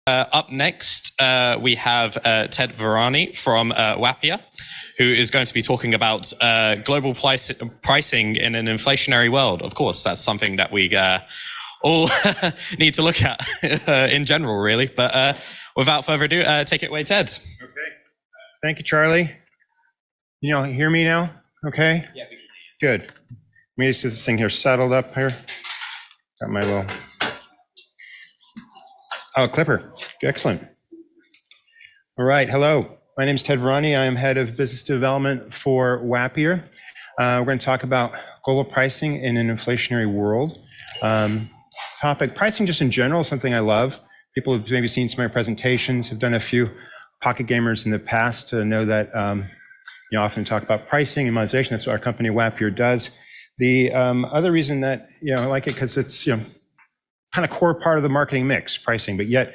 Up next, we have Ted Verani from Wappier, who is going to be talking about global pricing in an inflationary world. Of course, that's something that we all need to look at in general, really. But without further ado, take it away, Ted. Okay. Thank you, Charlie. You hear me now? Okay? Yeah, we can hear you. Good. Let me just get this thing here settled up here. Got my little... Oh, clipper. Excellent. All right. Hello. My name is Ted Verani. I am head of business development for Wappier. We're going to talk about global pricing in an inflationary world. Topic, pricing just in general is something I love. People have maybe seen some of my presentations, have done a few pocket gamers in the past to know that often talk about pricing and monetization. That's what our company Wappier does. The other reason that I like it because it's kind of core part of the marketing mix, pricing, but yet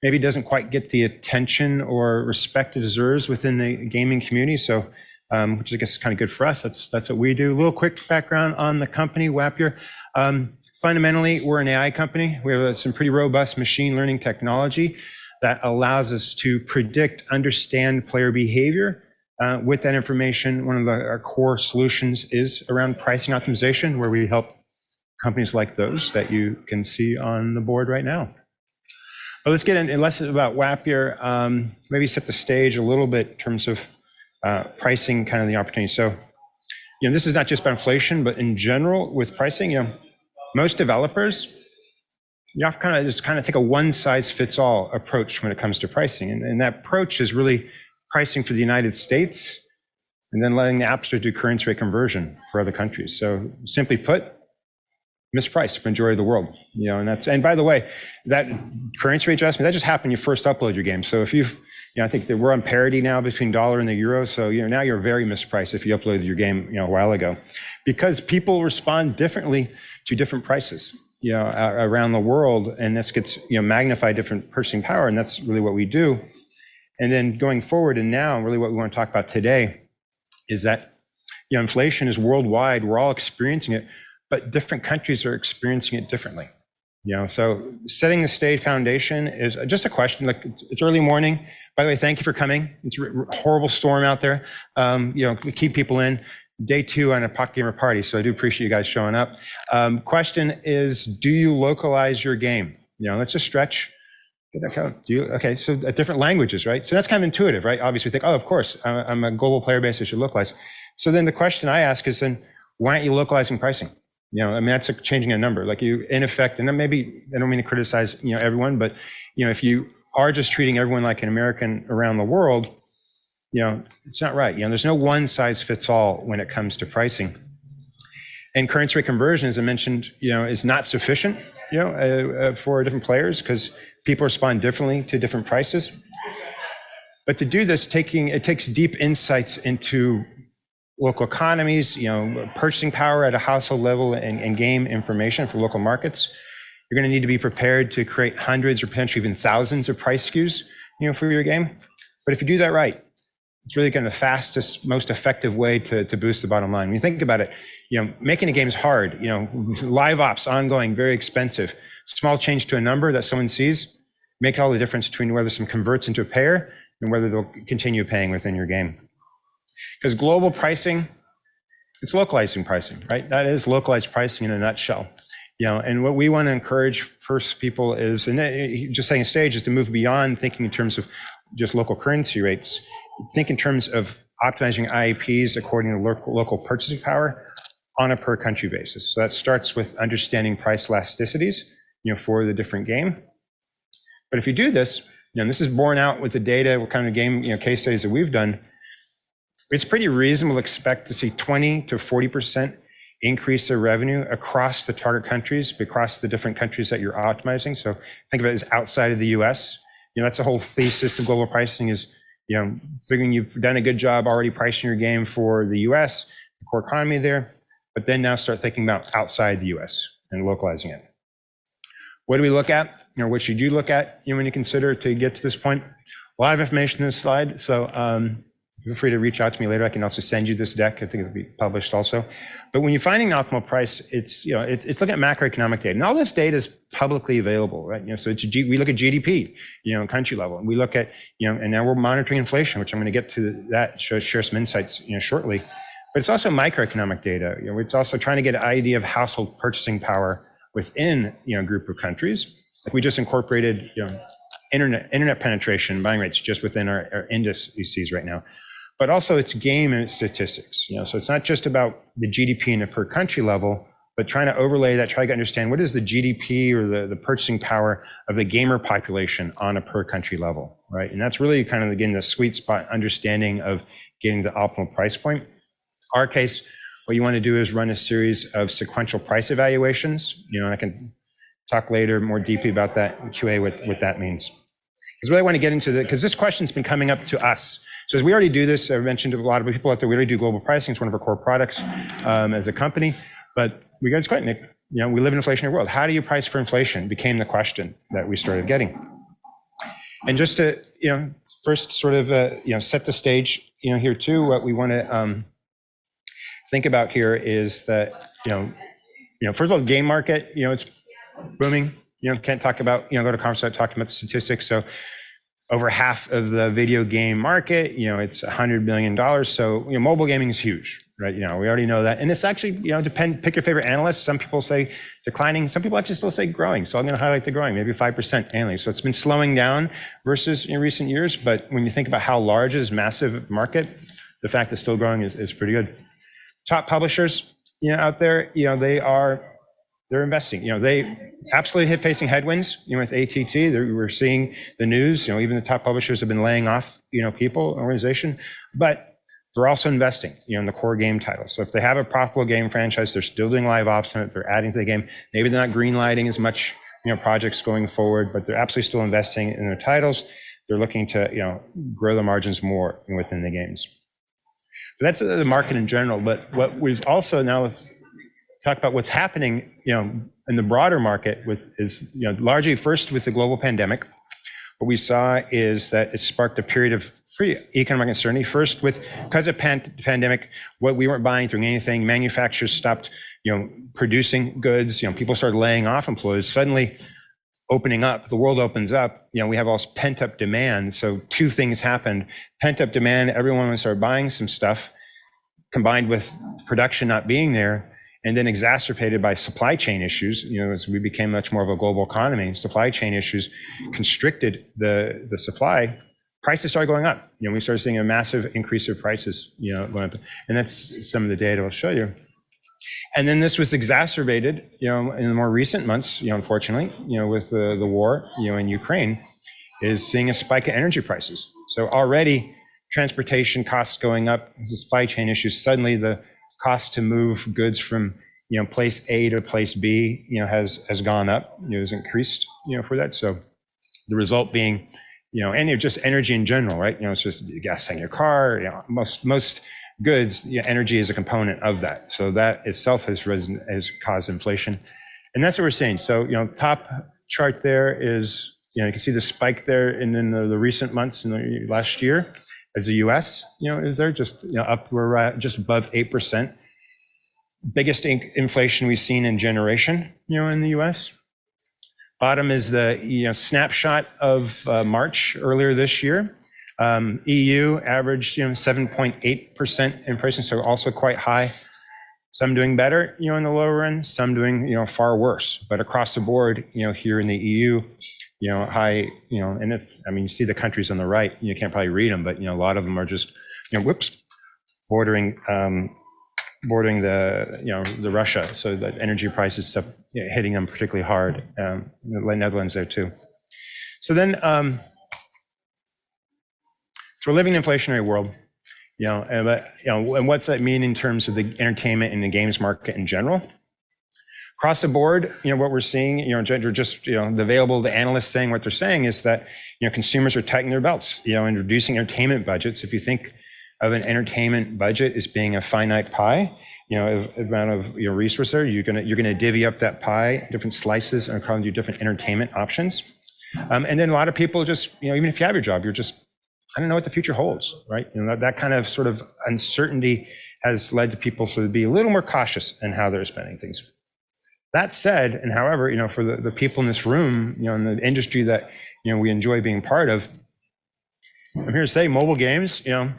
maybe doesn't quite get the attention or respect it deserves within the gaming community. So, which I guess is kind of good for us. That's what we do. A little quick background on the company, Wappier. Fundamentally, we're an AI company. We have some pretty robust machine learning technology that allows us to predict, understand player behavior. With that information, one of our core solutions is around pricing optimization, where we help companies like those that you can see on the board right now. But let's get into less about Wappier, maybe set the stage a little bit in terms of pricing, kind of the opportunity. So, this is not just about inflation, but in general with pricing, most developers, you have to just take a one-size-fits-all approach when it comes to pricing. And that approach is really pricing for the United States and then letting the App Store do currency rate conversion for other countries. So simply put, mispriced for the majority of the world, and by the way, that currency rate adjustment, that just happened when you first upload your game. So if you've, I think that we're on parity now between dollar and the euro. So, now you're very mispriced if you uploaded your game, a while ago, because people respond differently to different prices, around the world. And this gets, magnified different purchasing power. And that's really what we do. And then going forward and now, really what we want to talk about today is that, inflation is worldwide. We're all experiencing it. But different countries are experiencing it differently. So setting the stage foundation is just a question. Like, it's early morning. By the way, thank you for coming. It's a horrible storm out there. We keep people in. Day 2 on a pocket gamer party, so I do appreciate you guys showing up. Question is, do you localize your game? Let's just stretch. Did that count? Okay, so different languages, right? So that's kind of intuitive, right? Obviously, we think, oh, of course, I'm a global player base, I should localize. So then the question I ask is, then why aren't you localizing pricing? That's like changing a number. Like, you, in effect, and then maybe, I don't mean to criticize, everyone, but, if you are just treating everyone like an American around the world, it's not right. There's no one size fits all when it comes to pricing. And currency rate conversion, as I mentioned, is not sufficient, for different players because people respond differently to different prices. But to do this, it takes deep insights into local economies, purchasing power at a household level and game information for local markets. You're going to need to be prepared to create hundreds or potentially even thousands of price SKUs, for your game. But if you do that right, it's really kind of the fastest, most effective way to boost the bottom line. When you think about it, making a game is hard. Live ops, ongoing, very expensive. Small change to a number that someone sees make all the difference between whether some converts into a payer and whether they'll continue paying within your game. Because global pricing, it's localizing pricing, right? That is localized pricing in a nutshell. And what we want to encourage first people is, and just setting a stage, is to move beyond thinking in terms of just local currency rates. Think in terms of optimizing IAPs according to local purchasing power on a per country basis. So that starts with understanding price elasticities, for the different game. But if you do this, this is borne out with the data, what kind of game, case studies that we've done. It's pretty reasonable to expect to see 20 to 40% increase their revenue across the target countries, across the different countries that you're optimizing. So think of it as outside of the US. That's the whole thesis of global pricing is, figuring you've done a good job already pricing your game for the US, the core economy there, but then now start thinking about outside the US and localizing it. What do we look at? What should you look at when you consider to get to this point? A lot of information in this slide. So feel free to reach out to me later. I can also send you this deck. I think it'll be published also. But when you're finding the optimal price, it's looking at macroeconomic data. And all this data is publicly available, right? So we look at GDP, country level, and we look at, and now we're monitoring inflation, which I'm going to get to that, share some insights, shortly. But it's also microeconomic data. It's also trying to get an idea of household purchasing power within, a group of countries. Like we just incorporated, internet penetration, buying rates just within our indices right now. But also it's game and statistics, so it's not just about the GDP in a per country level, but trying to overlay that, try to understand what is the GDP or the purchasing power of the gamer population on a per country level, right? And that's really kind of, again, the sweet spot understanding of getting the optimal price point. Our case, what you want to do is run a series of sequential price evaluations. And I can talk later more deeply about that in QA, what that means. Because really I want to get into because this question's been coming up to us. So as we already do this, I mentioned to a lot of people out there, we already do global pricing. It's one of our core products as a company. But we got this question, Nick, we live in an inflationary world. How do you price for inflation? Became the question that we started getting. And just to, first sort of, set the stage, here too, what we want to think about here is that, first of all, the game market, it's booming. Can't talk about, go to conference without talking about the statistics. So over half of the video game market, it's $100 billion. So, mobile gaming is huge, right? We already know that. And it's actually, pick your favorite analyst. Some people say declining. Some people actually still say growing. So I'm going to highlight the growing, maybe 5% annually. So it's been slowing down versus in recent years. But when you think about how large is massive market, the fact that it's still growing is pretty good. Top publishers, out there, they're investing. They absolutely facing headwinds. With ATT, we're seeing the news. Even the top publishers have been laying off, people, organization, but they're also investing, in the core game titles. So if they have a profitable game franchise, they're still doing live ops on it. They're adding to the game. Maybe they're not green lighting as much, projects going forward, but they're absolutely still investing in their titles. They're looking to, grow the margins more within the games. But that's the market in general. But what we've also now let's talk about what's happening, in the broader market is largely first with the global pandemic. What we saw is that it sparked a period of pretty economic uncertainty. First, because of pandemic, what we weren't buying through anything, manufacturers stopped, producing goods. People started laying off employees. Suddenly, opening up, the world opens up. We have all this pent up demand. So two things happened: pent up demand, everyone started buying some stuff, combined with production not being there. And then exacerbated by supply chain issues, as we became much more of a global economy, supply chain issues constricted the supply. Prices started going up. We started seeing a massive increase of prices, going up. And that's some of the data I'll show you. And then this was exacerbated, in the more recent months, unfortunately, with the war, in Ukraine, is seeing a spike in energy prices. So already transportation costs going up, the supply chain issues, suddenly the cost to move goods from place A to place B has gone up, has increased for that. So the result being and just energy in general, right? It's just gas in your car. Most goods, energy is a component of that. So that itself has caused inflation, and that's what we're seeing. So top chart there is you can see the spike there in the recent months in the last year. As the U.S., is there just up, we're just above 8%. Biggest inflation we've seen in generation, in the U.S. Bottom is the snapshot of March earlier this year. EU averaged 7.8% inflation, so also quite high. Some doing better, in the lower end. Some doing far worse. But across the board, here in the EU. High, and you see the countries on the right, you can't probably read them, but, a lot of them are just, bordering the Russia. So the energy prices stuff, hitting them particularly hard. The Netherlands there too. So then, so we're living in an inflationary world, and what's that mean in terms of the entertainment and the games market in general? Across the board, what we're seeing, just, the available, the analysts saying what they're saying is that, consumers are tightening their belts, and reducing entertainment budgets. If you think of an entertainment budget as being a finite pie, amount of resource there, you're gonna divvy up that pie, different slices, and according to different entertainment options. And then a lot of people just, even if you have your job, you're just, I don't know what the future holds, right? That kind of sort of uncertainty has led to people to be a little more cautious in how they're spending things. That said, and however, for the people in this room, in the industry that, we enjoy being part of, I'm here to say mobile games, a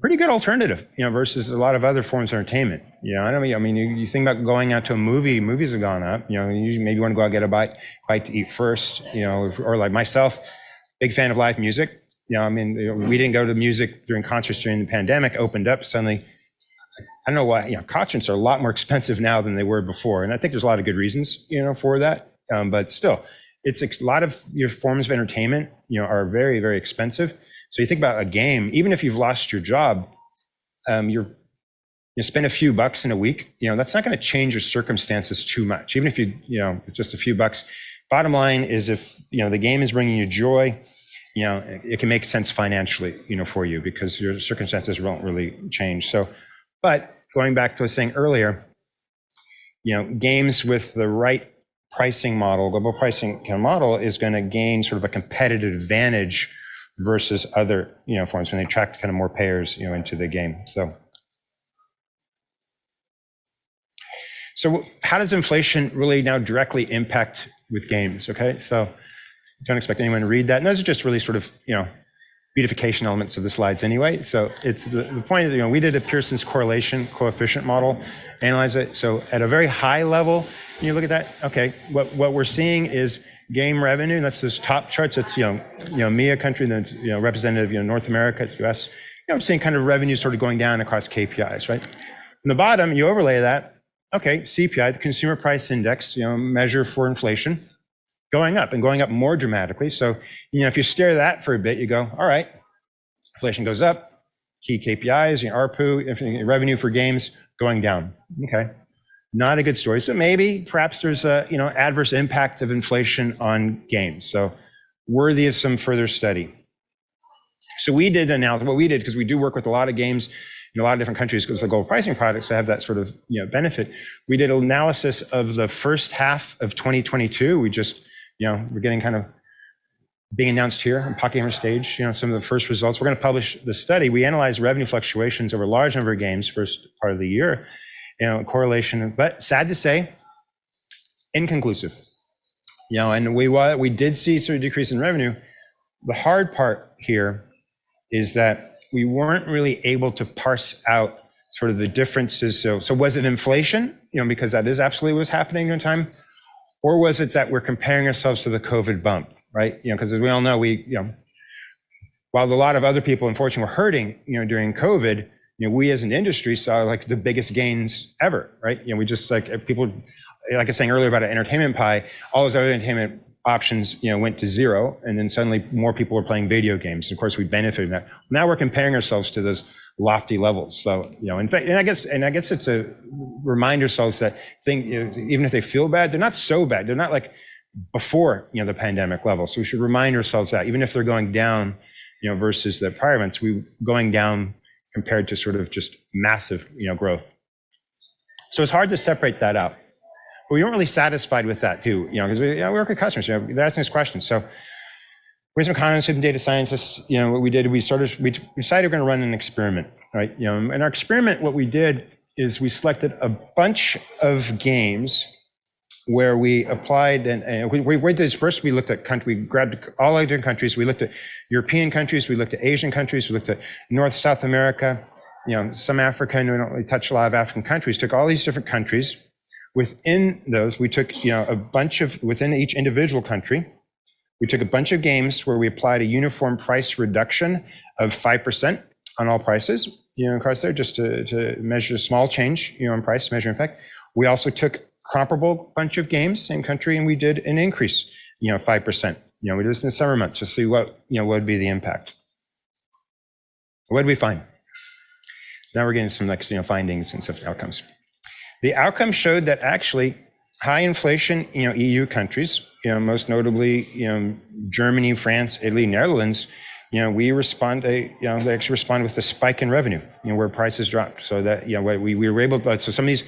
pretty good alternative, versus a lot of other forms of entertainment. You think about going out to a movie, movies have gone up, you maybe want to go out and get a bite to eat first, or like myself, big fan of live music. We didn't go to music during concerts during the pandemic, opened up suddenly. I don't know why, concerts are a lot more expensive now than they were before. And I think there's a lot of good reasons, for that. But still, it's a lot of your forms of entertainment, are very, very expensive. So you think about a game, even if you've lost your job, you spend a few bucks in a week, that's not going to change your circumstances too much. Even if just a few bucks. Bottom line is if, the game is bringing you joy, it can make sense financially, for you because your circumstances won't really change. So, but going back to what I was saying earlier, games with the right pricing model, global pricing model is going to gain sort of a competitive advantage versus other, forms when they attract kind of more payers, into the game. So how does inflation really now directly impact with games? Okay, so don't expect anyone to read that. And those are just really sort of, beautification elements of the slides anyway. So it's the point is, we did a Pearson's correlation coefficient model, analyze it. So at a very high level, you look at that. Okay, what we're seeing is game revenue. And that's this top charts. It's MEA country, then it's, representative, North America, it's US. I'm seeing kind of revenue sort of going down across KPIs, right? On the bottom, you overlay that. Okay, CPI, the Consumer Price Index, measure for inflation, going up and going up more dramatically. So, if you stare at that for a bit, you go, all right, inflation goes up, key KPIs, ARPU, everything, revenue for games going down. Okay, not a good story. So perhaps there's a, adverse impact of inflation on games. So worthy of some further study. So we did analysis, what we did, because we do work with a lot of games in a lot of different countries, because the global pricing products have that sort of, benefit. We did an analysis of the first half of 2022. We just, we're getting kind of being announced here on Pocket Gamer Stage, some of the first results. We're going to publish the study. We analyzed revenue fluctuations over a large number of games first part of the year, correlation, but sad to say, inconclusive. And we did see sort of decrease in revenue. The hard part here is that we weren't really able to parse out sort of the differences. So was it inflation, because that is absolutely what's happening in time, or was it that we're comparing ourselves to the COVID bump, right? Because as we all know, while a lot of other people unfortunately were hurting, during COVID, we as an industry saw like the biggest gains ever, right? We just like people, like I was saying earlier about an entertainment pie, all those other entertainment options, went to zero, and then suddenly more people were playing video games. Of course, we benefited from that. Now we're comparing ourselves to those lofty levels. So, in fact, and I guess it's a remind ourselves that even if they feel bad, they're not so bad. They're not like before, the pandemic level. So we should remind ourselves that even if they're going down, versus the prior events, we going down compared to sort of just massive, growth. So it's hard to separate that out. But we weren't really satisfied with that too, because we work with customers, they're asking us questions. So we have some economists and data scientists, what we did, we decided we're going to run an experiment, right? And our experiment, what we did is we selected a bunch of games where we applied, and we did this first, we looked at we grabbed all the different countries, we looked at European countries, we looked at Asian countries, we looked at North, South America, some Africa, and we don't really touch a lot of African countries, took all these different countries. Within those, we took, a bunch of, within each individual country, we took a bunch of games where we applied a uniform price reduction of 5% on all prices, across there, just to measure a small change, in price, measure impact. We also took comparable bunch of games, same country, and we did an increase, 5%. We did this in the summer months to see what would be the impact. What did we find? Now we're getting some findings and stuff, outcomes. The outcome showed that actually high inflation, EU countries, most notably, Germany, France, Italy, Netherlands, they actually respond with a spike in revenue, where prices dropped. So that, we were able to, so some of these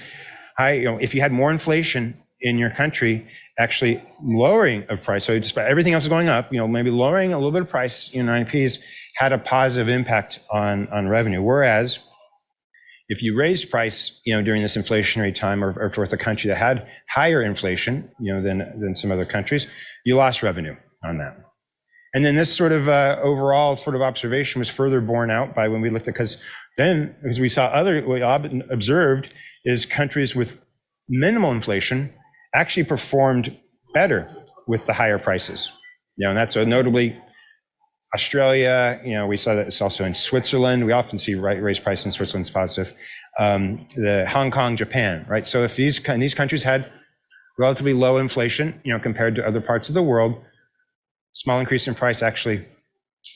high, if you had more inflation in your country, actually lowering of price, so despite everything else is going up, maybe lowering a little bit of price in IPs had a positive impact on revenue. Whereas, if you raised price, during this inflationary time, or for a country that had higher inflation, than some other countries, you lost revenue on that. And then this sort of overall sort of observation was further borne out by when we looked at, because we saw what we observed is countries with minimal inflation actually performed better with the higher prices. And that's notably Australia. We saw that it's also in Switzerland. We often see raised price in Switzerland is positive. The Hong Kong, Japan, right? So if these countries had relatively low inflation, compared to other parts of the world, small increase in price actually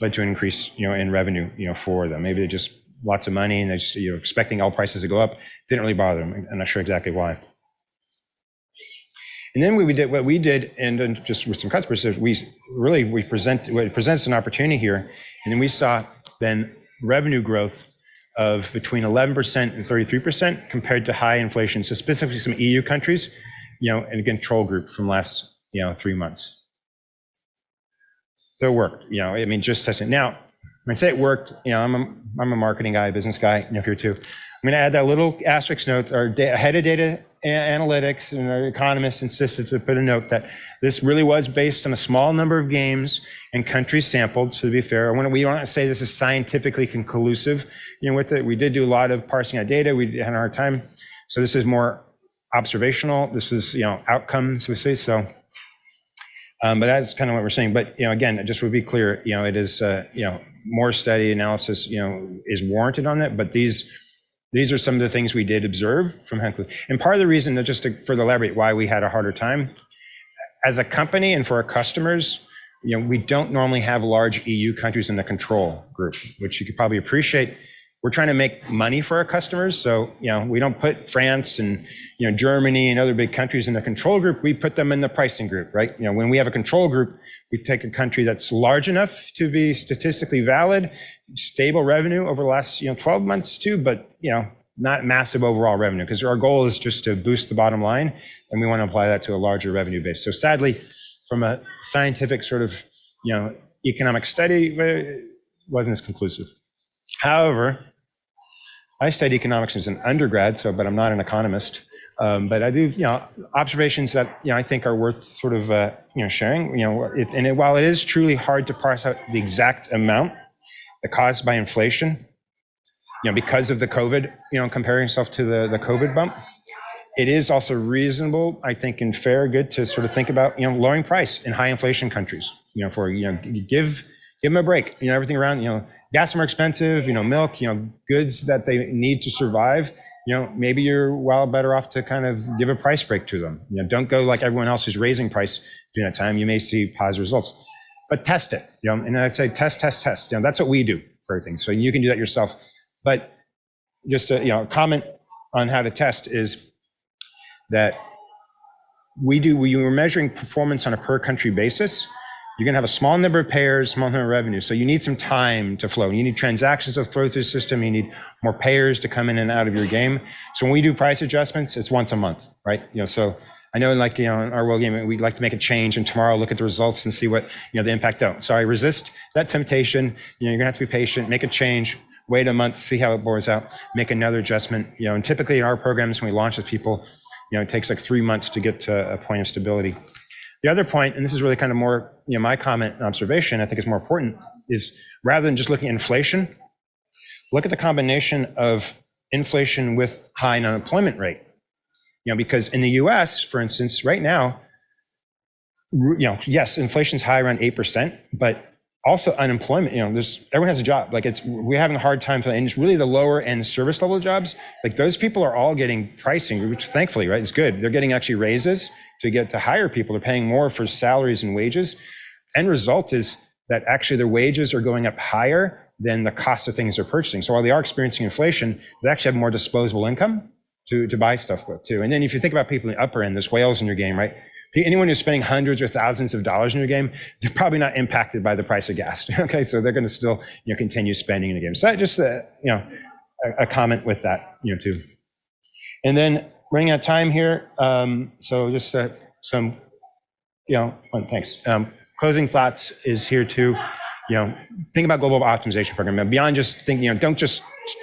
led to an increase, in revenue, for them. Maybe they're just lots of money and they're just, expecting all prices to go up. Didn't really bother them. I'm not sure exactly why. And then what we did, and then just with some customers, it presents an opportunity here. And then we saw then revenue growth of between 11% and 33% compared to high inflation. So specifically some EU countries, and a control group from last, 3 months. So it worked, just testing. Now, when I say it worked, I'm a marketing guy, business guy, here too. I'm going to add that little asterisk note. Our head of data analytics and our economists insisted to put a note that this really was based on a small number of games and countries sampled. So to be fair, we don't want to say this is scientifically conclusive. With it, we did do a lot of parsing our data. We had a hard time. So this is more observational. This is, outcomes, we say. So, but that's kind of what we're saying. But, again, just to be clear, it is, more study analysis, is warranted on that. But these are some of the things we did observe from Helsinki. And part of the reason, just to further elaborate why we had a harder time, as a company and for our customers, we don't normally have large EU countries in the control group, which you could probably appreciate. We're trying to make money for our customers. So, we don't put France and, Germany and other big countries in the control group. We put them in the pricing group, right? When we have a control group, we take a country that's large enough to be statistically valid, stable revenue over the last, 12 months too, but, not massive overall revenue, because our goal is just to boost the bottom line. And we want to apply that to a larger revenue base. So sadly, from a scientific sort of, economic study, it wasn't as conclusive. However, I studied economics as an undergrad, but I'm not an economist. But I do, observations that, I think are worth sort of, sharing. While it is truly hard to parse out the exact amount that caused by inflation, because of the COVID, comparing yourself to the COVID bump, it is also reasonable, I think, and fair, good to sort of think about, lowering price in high inflation countries. Give them a break. Everything around, gas are more expensive. Milk. Goods that they need to survive. Maybe you're well better off to kind of give a price break to them. Don't go like everyone else who's raising price during that time. You may see positive results, but test it. And I'd say test. That's what we do for everything. So you can do that yourself. But just a comment on how to test is that we were measuring performance on a per country basis. You're going to have a small number of payers, small number of revenue. So you need some time to flow. You need transactions to flow through the system. You need more payers to come in and out of your game. So when we do price adjustments, it's once a month, right? So I know, like, in our world game, we'd like to make a change and tomorrow look at the results and see what, the impact out. So I resist that temptation. You're going to have to be patient, make a change, wait a month, see how it bores out, make another adjustment. And typically in our programs, when we launch with people, it takes like 3 months to get to a point of stability. The other point, and this is really kind of more, my comment and observation, I think is more important, is rather than just looking at inflation, look at the combination of inflation with high unemployment rate. Because in the US, for instance, right now, yes, inflation's high around 8%, but also unemployment, everyone has a job. We're having a hard time, and it's really the lower end service level jobs. Like, those people are all getting pricing, which thankfully, right, is good. They're getting actually raises to get to hire people. They're paying more for salaries and wages. End result is that actually their wages are going up higher than the cost of things they're purchasing. So while they are experiencing inflation, they actually have more disposable income to buy stuff with too. And then if you think about people in the upper end, there's whales in your game, right? Anyone who's spending hundreds or thousands of dollars in your game, they're probably not impacted by the price of gas. Okay, so they're going to still, continue spending in the game. So just a comment with that, too. And then running out of time here, so just some, thanks. Closing thoughts is here too. think about global optimization program. And beyond just thinking, don't just,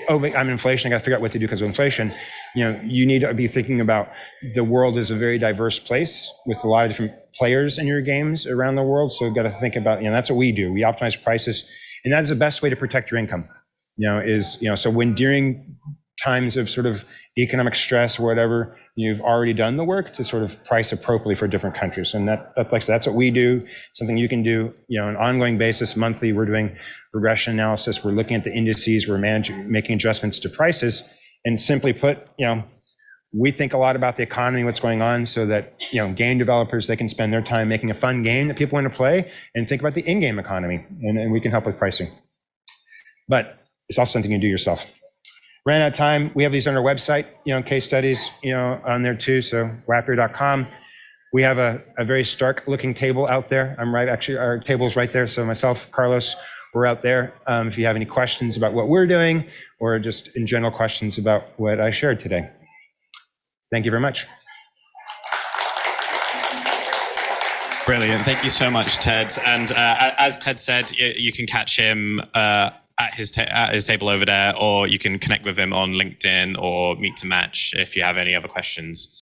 oh, I'm inflation, I got to figure out what to do because of inflation. You need to be thinking about the world is a very diverse place with a lot of different players in your games around the world. So you've got to think about, that's what we do. We optimize prices, and that is the best way to protect your income. So when during times of sort of economic stress or whatever, you've already done the work to sort of price appropriately for different countries. And that's what we do, something you can do, on an ongoing basis. Monthly, we're doing regression analysis. We're looking at the indices. We're making adjustments to prices. And simply put, we think a lot about the economy, what's going on, so that, game developers, they can spend their time making a fun game that people want to play and think about the in-game economy. And we can help with pricing. But it's also something you can do yourself. Ran out of time. We have these on our website, case studies, on there too. So wappier.com. We have a very stark looking table out there. Actually, our table's right there. So myself, Carlos, we're out there. If you have any questions about what we're doing or just in general questions about what I shared today. Thank you very much. Brilliant. Thank you so much, Ted. And as Ted said, you can catch him at his table over there, or you can connect with him on LinkedIn or Meet to Match if you have any other questions.